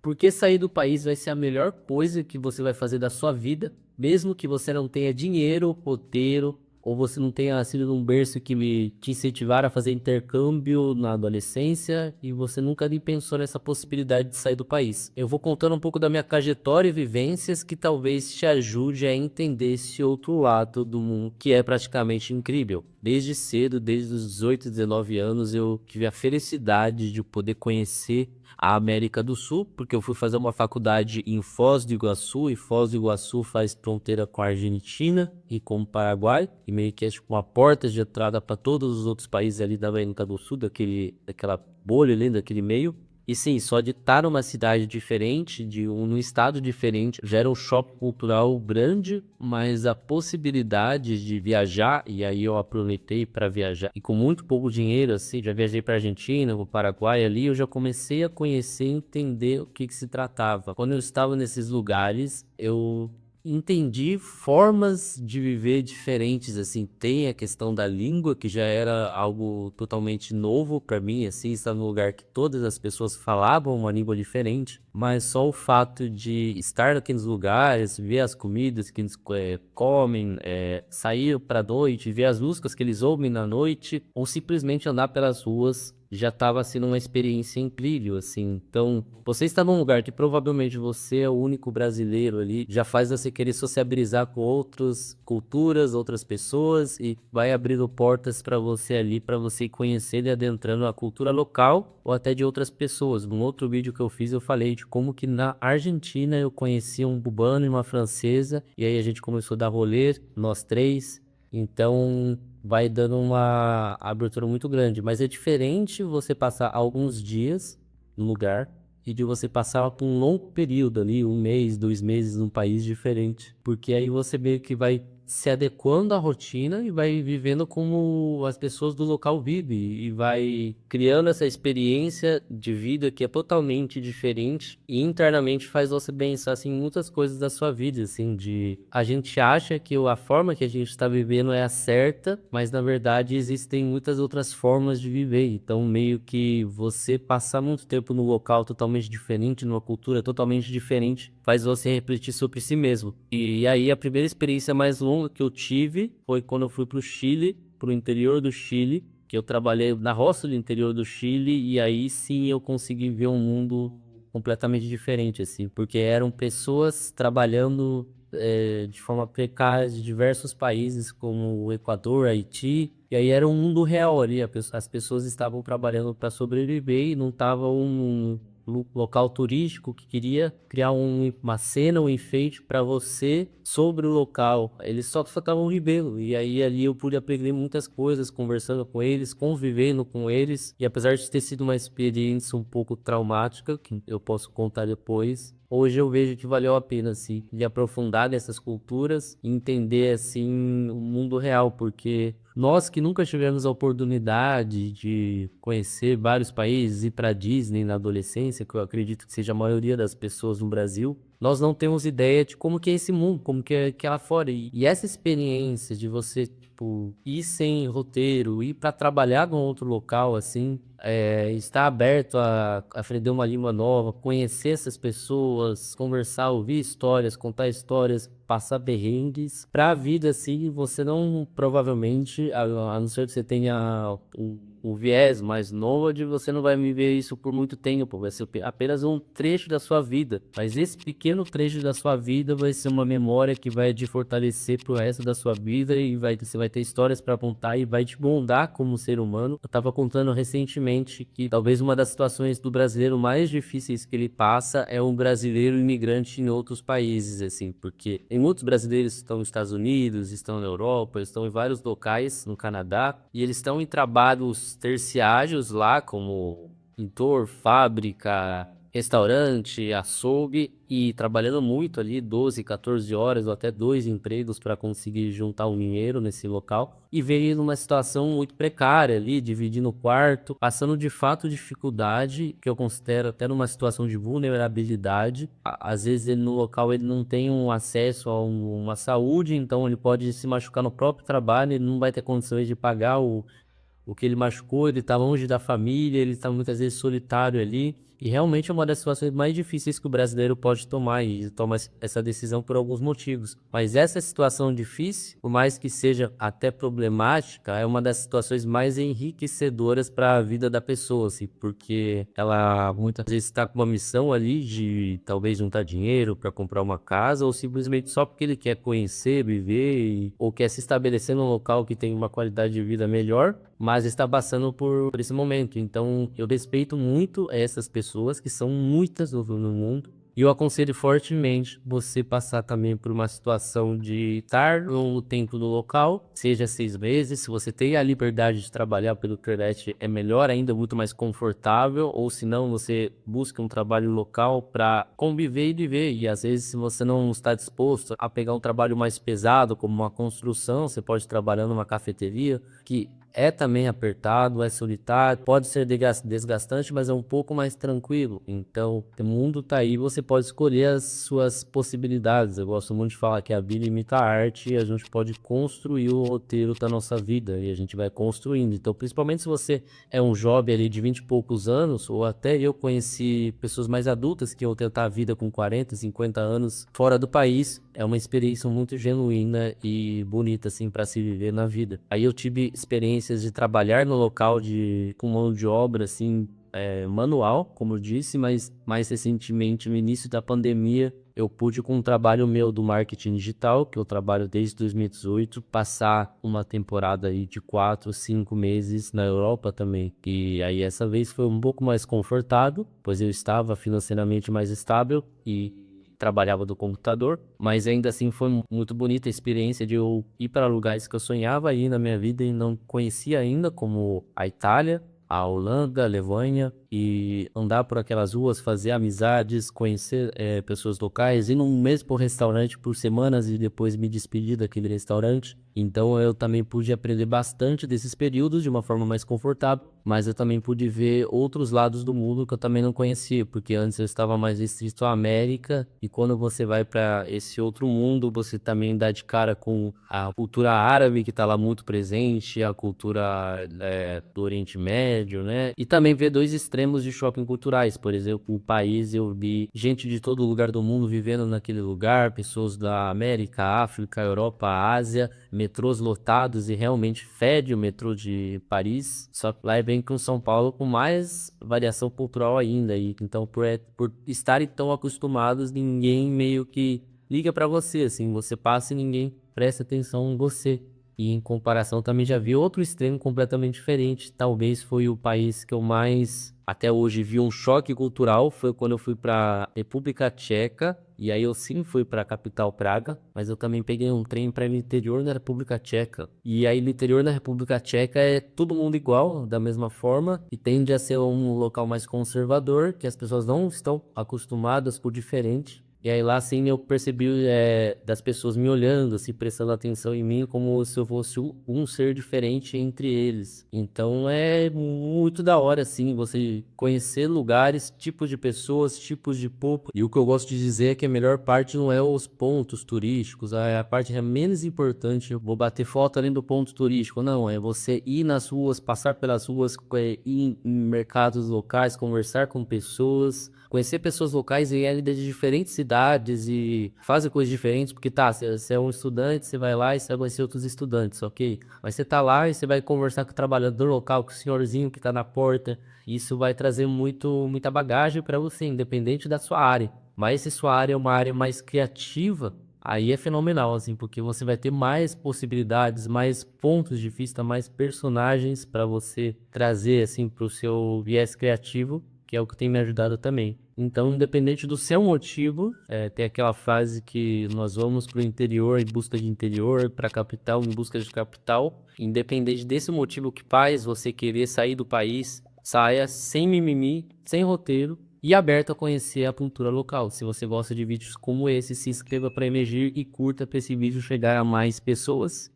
porque sair do país vai ser a melhor coisa que você vai fazer da sua vida, mesmo que você não tenha dinheiro, roteiro, ou você não tenha sido num berço que te incentivaram a fazer intercâmbio na adolescência e você nunca nem pensou nessa possibilidade de sair do país. Eu vou contando um pouco da minha trajetória e vivências que talvez te ajude a entender esse outro lado do mundo que é praticamente incrível. Desde cedo, desde os 18, 19 anos, eu tive a felicidade de poder conhecer a América do Sul, porque eu fui fazer uma faculdade em Foz do Iguaçu, e Foz do Iguaçu faz fronteira com a Argentina e com o Paraguai, e meio que é tipo uma porta de entrada para todos os outros países ali da América do Sul, daquela bolha ali, daquele meio. E sim, só de estar numa cidade diferente, num estado diferente, já era um choque cultural grande, mas a possibilidade de viajar, e aí eu aproveitei para viajar, e com muito pouco dinheiro, assim, já viajei para Argentina, para o Paraguai ali, eu já comecei a conhecer e entender o que se tratava. Quando eu estava nesses lugares, eu entendi formas de viver diferentes, assim, tem a questão da língua, que já era algo totalmente novo para mim, assim, estar num lugar que todas as pessoas falavam uma língua diferente, mas só o fato de estar naqueles lugares, ver as comidas que eles comem, sair para noite, ver as músicas que eles ouvem na noite, ou simplesmente andar pelas ruas, já estava sendo uma experiência incrível, assim. Então, você está num lugar que provavelmente você é o único brasileiro ali, já faz você querer sociabilizar com outras culturas, outras pessoas, e vai abrindo portas para você ali, para você ir conhecendo e adentrando a cultura local ou até de outras pessoas. Num outro vídeo que eu fiz, eu falei de como que na Argentina eu conheci um cubano e uma francesa, e aí a gente começou a dar rolê, nós três. Então, vai dando uma abertura muito grande, mas é diferente você passar alguns dias no lugar e de você passar por um longo período ali, um mês, 2 meses num país diferente, porque aí você meio que vai se adequando à rotina e vai vivendo como as pessoas do local vivem e vai criando essa experiência de vida que é totalmente diferente e internamente faz você pensar assim, em muitas coisas da sua vida, assim, de a gente acha que a forma que a gente está vivendo é a certa, mas na verdade existem muitas outras formas de viver, então meio que você passar muito tempo num local totalmente diferente, numa cultura totalmente diferente, faz você refletir sobre si mesmo. E aí a primeira experiência mais longa que eu tive foi quando eu fui pro Chile, pro interior do Chile, que eu trabalhei na roça do interior do Chile, e aí sim eu consegui ver um mundo completamente diferente, assim, porque eram pessoas trabalhando de forma precária de diversos países, como o Equador, Haiti, e aí era um mundo real ali, as pessoas estavam trabalhando para sobreviver e não estavam um local turístico que queria criar uma cena, um enfeite para você sobre o local. Eles só estavam vivendo. E aí ali eu pude aprender muitas coisas, conversando com eles, convivendo com eles. E apesar de ter sido uma experiência um pouco traumática, que eu posso contar depois, hoje eu vejo que valeu a pena, assim, de aprofundar nessas culturas e entender, assim, o mundo real, porque nós que nunca tivemos a oportunidade de conhecer vários países, ir para Disney na adolescência, que eu acredito que seja a maioria das pessoas no Brasil, nós não temos ideia de como que é esse mundo, como que é lá fora. E essa experiência de você, tipo, ir sem roteiro, ir para trabalhar num outro local, assim, estar aberto a aprender uma língua nova, conhecer essas pessoas, conversar, ouvir histórias, contar histórias, passar perrengues. Pra vida, assim, você não, provavelmente, a não ser que você tenha um viés mais nômade, você não vai viver isso por muito tempo, vai ser apenas um trecho da sua vida. Mas esse pequeno trecho da sua vida vai ser uma memória que vai te fortalecer pro resto da sua vida e você vai ter histórias para contar e vai te moldar como ser humano. Eu tava contando recentemente que talvez uma das situações do brasileiro mais difíceis que ele passa é um brasileiro imigrante em outros países, assim, porque tem muitos brasileiros que estão nos Estados Unidos, estão na Europa, estão em vários locais no Canadá, e eles estão em trabalhos terciários lá, como pintor, fábrica, restaurante, açougue, e trabalhando muito ali, 12, 14 horas ou até dois empregos para conseguir juntar um dinheiro nesse local, e veio numa situação muito precária ali, dividindo o quarto, passando de fato dificuldade, que eu considero até numa situação de vulnerabilidade. Às vezes ele no local ele não tem um acesso a uma saúde, então ele pode se machucar no próprio trabalho, ele não vai ter condições de pagar o que ele machucou, ele está longe da família, ele está muitas vezes solitário ali. E realmente é uma das situações mais difíceis que o brasileiro pode tomar, e toma essa decisão por alguns motivos. Mas essa situação difícil, por mais que seja até problemática, é uma das situações mais enriquecedoras para a vida da pessoa, assim, porque ela muitas vezes está com uma missão ali de talvez juntar dinheiro para comprar uma casa, ou simplesmente só porque ele quer conhecer, viver, ou quer se estabelecer num local que tem uma qualidade de vida melhor, mas está passando por esse momento. Então, eu respeito muito essas pessoas, que são muitas no mundo, e eu aconselho fortemente você passar também por uma situação de estar no tempo no local, seja 6 meses. Se você tem a liberdade de trabalhar pela internet, é melhor ainda, muito mais confortável, ou se não, você busca um trabalho local para conviver e viver. E às vezes, se você não está disposto a pegar um trabalho mais pesado, como uma construção, você pode trabalhar numa cafeteria, que é também apertado, é solitário, pode ser desgastante, mas é um pouco mais tranquilo. Então, o mundo tá aí, você pode escolher as suas possibilidades. Eu gosto muito de falar que a vida imita a arte, e a gente pode construir o roteiro da nossa vida, e a gente vai construindo. Então, principalmente se você é um jovem ali de 20 e poucos anos, ou até eu conheci pessoas mais adultas que iam tentar a vida com 40, 50 anos fora do país. É uma experiência muito genuína e bonita, assim, para se viver na vida. Aí eu tive experiências de trabalhar no local com mão de obra, assim, manual, como eu disse, mas mais recentemente, no início da pandemia, eu pude, com um trabalho meu do marketing digital, que eu trabalho desde 2018, passar uma temporada aí de 4, 5 meses na Europa também. E aí essa vez foi um pouco mais confortável, pois eu estava financeiramente mais estável e trabalhava do computador, mas ainda assim foi muito bonita a experiência de eu ir para lugares que eu sonhava ir na minha vida e não conhecia ainda, como a Itália, a Holanda, a Alemanha, e andar por aquelas ruas, fazer amizades, conhecer pessoas locais, ir num mesmo restaurante por semanas e depois me despedir daquele restaurante. Então eu também pude aprender bastante desses períodos de uma forma mais confortável, mas eu também pude ver outros lados do mundo que eu também não conhecia, porque antes eu estava mais restrito à América, e quando você vai para esse outro mundo, você também dá de cara com a cultura árabe, que está lá muito presente, a cultura do Oriente Médio, né? E também ver dois extremos de shopping culturais. Por exemplo, o país, eu vi gente de todo lugar do mundo vivendo naquele lugar, pessoas da América, África, Europa, Ásia, metrôs lotados, e realmente fede o metrô de Paris. Só que lá é bem com São Paulo, com mais variação cultural ainda. E então, por estarem tão acostumados, ninguém meio que liga pra você, assim, você passa e ninguém presta atenção em você. E em comparação também já vi outro extremo completamente diferente. Talvez foi o país que eu mais, até hoje, vi um choque cultural. Foi quando eu fui para República Tcheca. E aí eu sim fui para a capital Praga, mas eu também peguei um trem para o interior da República Tcheca. E aí no interior da República Tcheca é todo mundo igual, da mesma forma, e tende a ser um local mais conservador, que as pessoas não estão acostumadas com o diferente. E aí lá, assim, eu percebi das pessoas me olhando, assim, prestando atenção em mim, como se eu fosse um ser diferente entre eles. Então é muito da hora, assim, você conhecer lugares, tipos de pessoas, tipos de povo. E o que eu gosto de dizer é que a melhor parte não é os pontos turísticos, a parte é menos importante. Eu vou bater foto além do ponto turístico, não, é você ir nas ruas, passar pelas ruas, ir em mercados locais, conversar com pessoas, conhecer pessoas locais e de diferentes cidades e fazer coisas diferentes, porque tá, você é um estudante, você vai lá e você vai conhecer outros estudantes, ok? Mas você tá lá e você vai conversar com o trabalhador local, com o senhorzinho que tá na porta, e isso vai trazer muita bagagem para você, independente da sua área. Mas se sua área é uma área mais criativa, aí é fenomenal, assim, porque você vai ter mais possibilidades, mais pontos de vista, mais personagens para você trazer, assim, para o seu viés criativo, que é o que tem me ajudado também. Então, independente do seu motivo, tem aquela frase que nós vamos para o interior em busca de interior, para a capital em busca de capital. Independente desse motivo que faz você querer sair do país, saia sem mimimi, sem roteiro e aberto a conhecer a cultura local. Se você gosta de vídeos como esse, se inscreva para emergir e curta para esse vídeo chegar a mais pessoas.